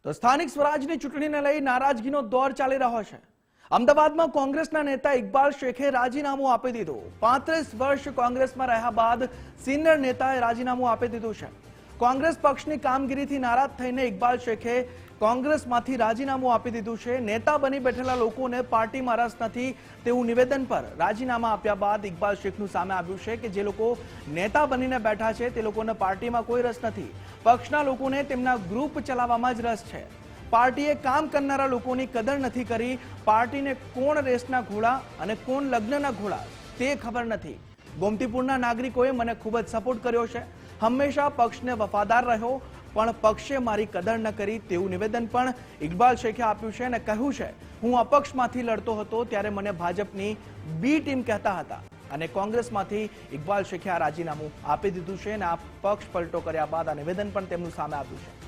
તો સ્થાનિક સ્વરાજની ચૂંટણીને લઈ નારાજગીનો દોર ચાલી રહ્યો છે। અમદાવાદમાં કોંગ્રેસના નેતા ઇકબાલ શેખે રાજીનામું આપી દીધું। 35 વર્ષ કોંગ્રેસમાં રહ્યા બાદ સિનિયર નેતાએ રાજીનામું આપી દીધું છે। કોંગ્રેસ પક્ષની કામગીરીથી નારાજ થઈને ઇકબાલ શેખે કોંગ્રેસમાંથી રાજીનામું આપી દીધું છે। નેતા બની બેઠેલા લોકોને પાર્ટીમાં રસ નથી તેવું નિવેદન પર રાજીનામા આપ્યા બાદ ઇકબાલ શેખનું સામે આવ્યું છે કે જે લોકો નેતા બનીને બેઠા છે તે લોકોને પાર્ટીમાં કોઈ રસ નથી। પક્ષના લોકોને તેમના ગ્રુપ ચલાવવામાં જ રસ છે। પાર્ટીએ કામ કરનારા લોકોની કદર નથી કરી। પાર્ટીને કોણ રેસના ઘોડા અને કોણ લગ્નના ઘોડા તે ખબર નથી। ગોમતીપુરના નાગરિકોએ મને ખૂબ જ સપોર્ટ કર્યો છે। હંમેશા પક્ષને વફાદાર રહ્યો, પણ પક્ષે મારી કદર ન કરી તેવું નિવેદન પણ ઇકબાલ શેખે આપ્યું છે અને કહ્યું છે, હું અપક્ષમાંથી લડતો હતો ત્યારે મને ભાજપની બી ટીમ કહેતા હતા અને કોંગ્રેસમાંથી ઇકબાલ શેખે આ રાજીનામું આપી દીધું છે અને આ પક્ષ પલટો કર્યા બાદ આ નિવેદન પણ તેમનું સામે આવ્યું છે।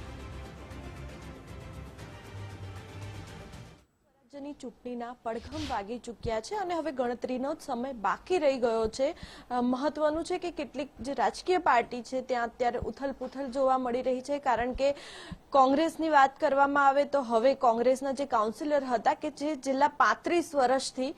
ની ચૂંટણીના પડઘમ વાગી ચૂક્યા છે અને હવે ગણતરીનો સમય બાકી રહી ગયો છે। મહત્વનું છે કે કેટલીક જે રાજકીય પાર્ટી છે ત્યાં અત્યારે ઉથલપુથલ જોવા મળી રહી છે, કારણ કે કોંગ્રેસની વાત કરવામાં આવે તો હવે કોંગ્રેસના જે કાઉન્સિલર હતા કે જે છેલ્લા 35 વર્ષથી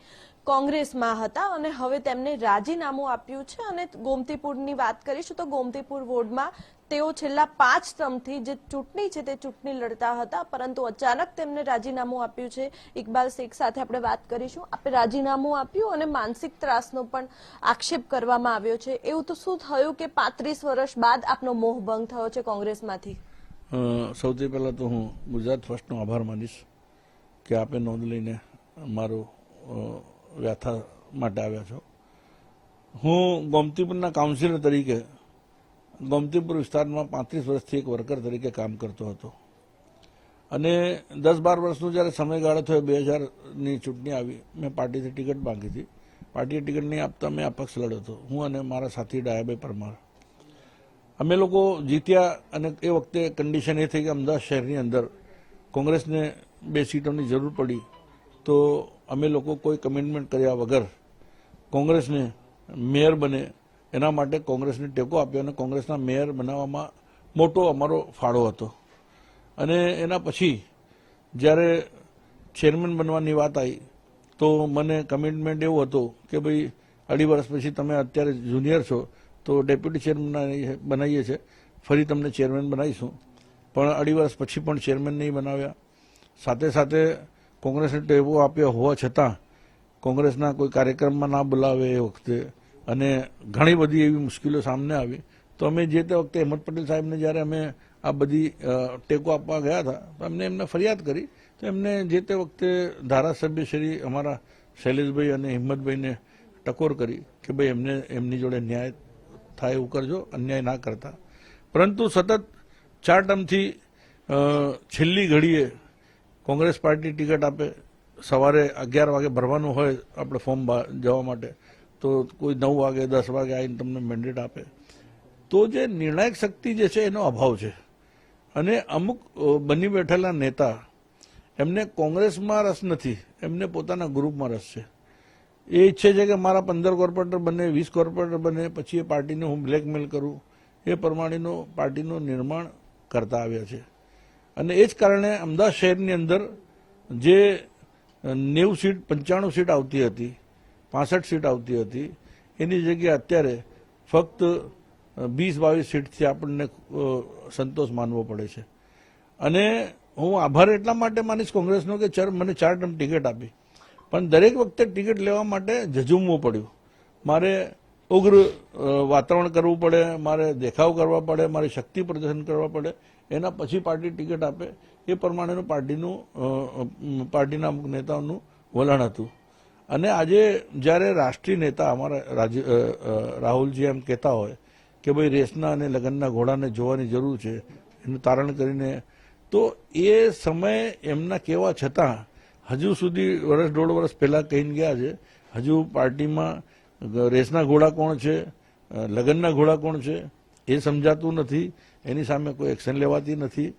કોંગ્રેસમાં હતા અને હવે તેમને રાજીનામું આપ્યું છે। અને ગોમતીપુરની વાત કરીશું તો ગોમતીપુર વોર્ડમાં તેઓ છેલ્લા 5 ટર્મથી જે ચૂંટણી છે તે ચૂંટણી લડતા હતા, પરંતુ અચાનક તેમને રાજીનામું આપ્યું છે। ઇકબાલ શેખ સાથે આપણે વાત કરીશું। આપણે રાજીનામું આપ્યું અને માનસિક ત્રાસનો પણ આક્ષેપ કરવામાં આવ્યો છે। એવું તો શું થયું કે 35 વર્ષ બાદ આપનો મોહ ભંગ થયો છે કોંગ્રેસમાંથી? સૌથી પહેલા તો હું ગુજરાત ફર્સ્ટનો આભાર માનીશ કે આપે નોંધ લઈને મારો વ્યથા માટે આવ્યા છો। હું ગોમતીપુરના કાઉન્સિલર તરીકે ગોમતીપુર વિસ્તારમાં 35 વર્ષથી એક વર્કર તરીકે કામ કરતો હતો અને 10-12 વર્ષનો જ્યારે સમયગાળો થયો, 2000ની ચૂંટણી આવી, મેં પાર્ટીથી ટિકિટ માંગી હતી। પાર્ટીએ ટિકિટ નહીં આપતા મેં અપક્ષ લડ્યો હતો, હું અને મારા સાથી ડાયાભાઈ પરમાર। અમે લોકો જીત્યા અને એ વખતે કન્ડિશન એ થઈ કે અમદાવાદ શહેરની અંદર કોંગ્રેસને 2 સીટોની જરૂર પડી, તો અમે લોકો કોઈ કમિટમેન્ટ કર્યા વગર કોંગ્રેસને મેયર બને એના માટે કોંગ્રેસને ટેકો આપ્યો અને કોંગ્રેસના મેયર બનાવવામાં મોટો અમારો ફાળો હતો। અને એના પછી જ્યારે ચેરમેન બનવાની વાત આવી તો મને કમિટમેન્ટ એવું હતું કે ભાઈ 2.5 વર્ષ પછી તમે અત્યારે જુનિયર છો તો ડેપ્યુટી ચેરમેન બનાવીએ છીએ, ફરી તમને ચેરમેન બનાવીશું, પણ 2.5 વર્ષ પછી પણ ચેરમેન નહીં બનાવ્યા। સાથે સાથે કોંગ્રેસને ટેકો આપ્યો હોવા છતાં કોંગ્રેસના કોઈ કાર્યક્રમમાં ના બોલાવે એ વખતે અને ઘણી બધી એવી મુશ્કેલીઓ સામે આવી, તો અમે જે તે વખતે અહેમદ પટેલ સાહેબને જ્યારે અમે આ બધી ટેકો આપવા ગયા હતા તો એમને ફરિયાદ કરી, તો એમને જે તે વખતે ધારાસભ્ય શ્રી અમારા શૈલેષભાઈ અને હિંમતભાઈને ટકોર કરી કે ભાઈ એમની જોડે ન્યાય થાય એવું કરજો, અન્યાય ના કરતા। પરંતુ સતત 4 ટર્મથી છેલ્લી ઘડીએ કોંગ્રેસ પાર્ટી ટિકિટ આપે, સવારે 11 વાગે ભરવાનું હોય આપણે ફોર્મ જવા માટે, તો કોઈ 9 વાગે 10 વાગે આવીને તમને મેન્ડેટ આપે, તો જે નિર્ણાયક શક્તિ જે છે એનો અભાવ છે। અને અમુક બની બેઠેલા નેતા એમને કોંગ્રેસમાં રસ નથી, એમને પોતાના ગ્રુપમાં રસ છે। એ ઈચ્છે છે કે મારા 15 કોર્પોરેટર બને, 20 કોર્પોરેટર બને, પછી એ પાર્ટીને હું બ્લેકમેલ કરું, એ પ્રમાણેનું પાર્ટીનું નિર્માણ કરતા આવ્યા છે। અને એ જ કારણે અમદાવાદ શહેરની અંદર જે 90 સીટ 95 સીટ આવતી હતી, 65 સીટ આવતી હતી, એની જગ્યાએ અત્યારે ફક્ત 20-22 સીટથી આપણને સંતોષ માનવો પડે છે। અને હું આભાર એટલા માટે માનીશ કોંગ્રેસનો કે મને 4 ટર્મ ટિકિટ આપી, પણ દરેક વખતે ટિકિટ લેવા માટે ઝઝૂમવું પડ્યું, મારે ઉગ્ર વાતાવરણ કરવું પડે, મારે દેખાવ કરવા પડે, મારી શક્તિ પ્રદર્શન કરવા પડે, એના પછી પાર્ટી ટિકિટ આપે, એ પ્રમાણેનું પાર્ટીના અમુક નેતાઓનું વલણ હતું। અને આજે જ્યારે રાષ્ટ્રીય નેતા અમારા રાહુલજી એમ કહેતા હોય કે ભાઈ રેસના અને લગ્નના ઘોડાને જોવાની જરૂર છે, એનું તારણ કરીને, તો એ સમય એમના કહેવા છતાં હજુ સુધી 1.5 વર્ષ પહેલાં કહીને ગયા છે, હજુ પાર્ટીમાં રેસના ઘોડા કોણ છે, લગ્નના ઘોડા કોણ છે એ સમજાતું નથી, એની સામે કોઈ એક્શન લેવાતી નથી।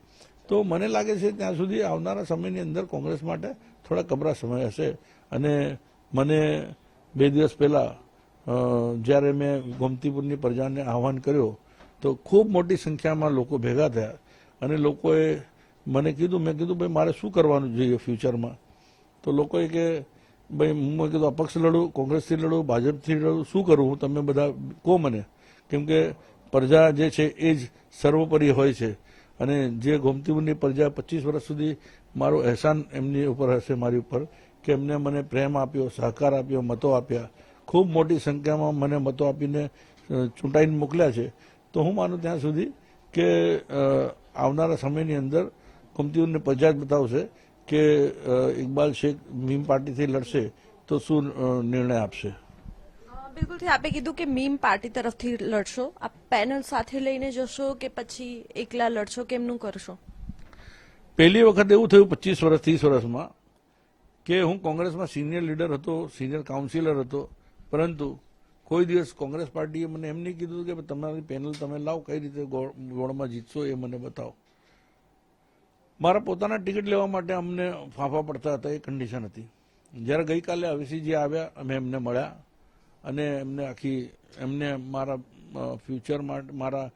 તો મને લાગે છે ત્યાં સુધી આવનારા સમયની અંદર કોંગ્રેસ માટે થોડા કબરા સમય હશે। અને મને 2 દિવસ પહેલાં જ્યારે મેં ગોમતીપુરની પ્રજાને આહવાન કર્યો તો ખૂબ મોટી સંખ્યામાં લોકો ભેગા થયા અને લોકોએ મને કીધું, મેં કીધું ભાઈ મારે શું કરવાનું જોઈએ ફ્યુચરમાં? તો લોકોએ કે ભાઈ મેં કીધું અપક્ષ લડું, કોંગ્રેસથી લડું, ભાજપથી લડું, શું કરું હું, તમે બધા કહો મને. કેમ કે પ્રજા જે છે એ જ સર્વોપરી હોય છે અને જે ગોમતીપુરની પ્રજા 25 વર્ષ સુધી મારું અહેસાન એમની ઉપર હશે, મારી ઉપર, કે એમને મને પ્રેમ આપ્યો, સહકાર આપ્યો, મતો આપ્યા, ખૂબ મોટી સંખ્યામાં મને મતો આપીને ચૂંટાઈને મોકલ્યા છે. તો હું માનું ત્યાં સુધી કે આવનારા સમયની અંદર ગોમતીપુરની પ્રજા જ બતાવશે કે ઇકબાલ શેખ મીમ પાર્ટીથી લડશે તો શું નિર્ણય આપશે. બિલકુલથી આપે કીધું કે મીમ પાર્ટી તરફથી લડશો, આપ પેનલ સાથે લઈને જશો કે પછી એકલા લડશો, કેમનું કરશો? પહેલી વખત એવું થયું 25 વર્ષ 30 વર્ષમાં કે હું કોંગ્રેસમાં સિનિયર લીડર હતો, સિનિયર કાઉન્સિલર હતો, પરંતુ કોઈ દિવસ કોંગ્રેસ પાર્ટીએ મને એમ નહીં કીધું કે તમારી પેનલ તમે લાવો, કઈ રીતે ગોળમાં જીતશો એ મને બતાવો. મારા પોતાના ટિકિટ લેવા માટે અમને ફાંફા પડતા હતા, એ કન્ડિશન હતી. જ્યારે ગઈકાલે અવેસીજી આવ્યા, અમે એમને મળ્યા અને એમને મારા ફ્યુચર માટે મારા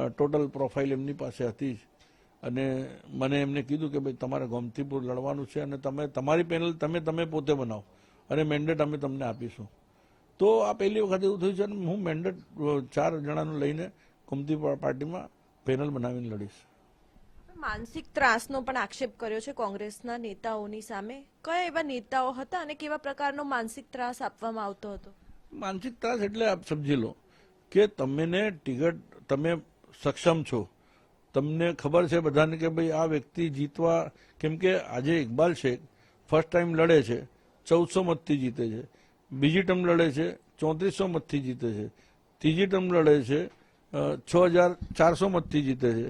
ટોટલ પ્રોફાઇલ એમની પાસે હતી જ, અને મને એમને કીધું કે ભાઈ તમારે ગોમતીપુર લડવાનું છે અને તમે તમારી પેનલ તમે પોતે બનાવો અને મેન્ડેટ અમે તમને આપીશું. તો આ પહેલી વખત એવું થયું છે અને હું મેન્ડેટ 4 જણાનું લઈને ગોમતીપુર પાર્ટીમાં પેનલ બનાવીને લડીશ. માનસિક ત્રાસનો પણ આક્ષેપ કર્યો છે કોંગ્રેસના નેતાઓની સામે. કયા એવા નેતાઓ હતા અને કેવા પ્રકારનો માનસિક ત્રાસ આપવામાં આવતો હતો? માનસિક ત્રાસ એટલે આપ સમજી લો કે તમને ટિકિટ, તમે સક્ષમ છો, તમને ખબર છે બધાને કે ભાઈ આ વ્યક્તિ જીતવા, કેમ કે આજે ઇકબાલ શેખ ફર્સ્ટ ટાઈમ લડે છે, 1400 મતથી જીતે છે, બીજી ટર્મ લડે છે 3400 મતથી જીતે છે, ત્રીજી ટર્મ લડે છે 6400 મતથી જીતે છે,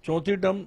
ચોથી ટર્મ